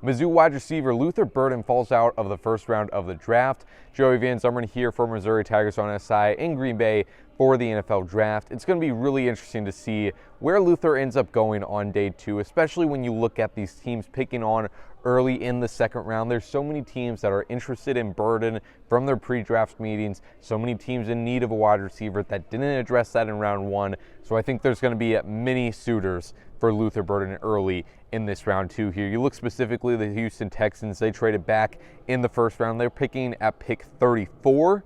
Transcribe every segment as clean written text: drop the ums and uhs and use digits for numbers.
Mizzou wide receiver Luther Burden falls out of the first round of the draft. Joey Van Zummeren here for Missouri Tigers on SI in Green Bay for the NFL draft. It's going to be really interesting to see where Luther ends up going on day 2, especially when you look at these teams picking on early in the second round. There's so many teams that are interested in Burden from their pre-draft meetings, so many teams in need of a wide receiver that didn't address that in round 1. So I think there's going to be many suitors for Luther Burden early in this round 2 here. You look specifically at the Houston Texans. They traded back in the first round. They're picking at pick 34.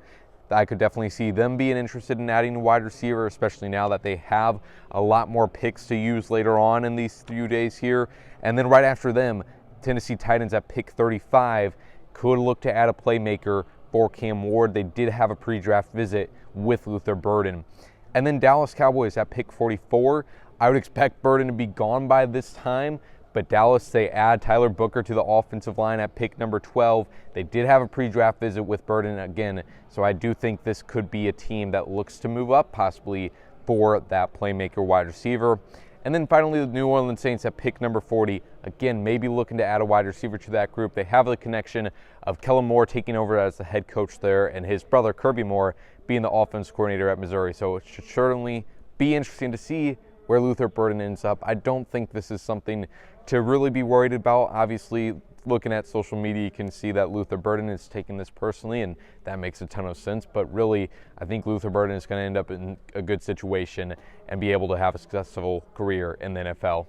I could definitely see them being interested in adding a wide receiver, especially now that they have a lot more picks to use later on in these few days here. And then right after them, Tennessee Titans at pick 35 could look to add a playmaker for Cam Ward. They did have a pre-draft visit with Luther Burden. And then Dallas Cowboys at pick 44. I would expect Burden to be gone by this time, but Dallas, they add Tyler Booker to the offensive line at pick number 12. They did have a pre-draft visit with Burden again, so I do think this could be a team that looks to move up possibly for that playmaker wide receiver. And then finally, the New Orleans Saints at pick number 40. Again, maybe looking to add a wide receiver to that group. They have the connection of Kellen Moore taking over as the head coach there and his brother Kirby Moore being the offense coordinator at Missouri. So it should certainly be interesting to see where Luther Burden ends up. I don't think this is something to really be worried about. Obviously, looking at social media, you can see that Luther Burden is taking this personally, and that makes a ton of sense. But really, I think Luther Burden is going to end up in a good situation and be able to have a successful career in the NFL.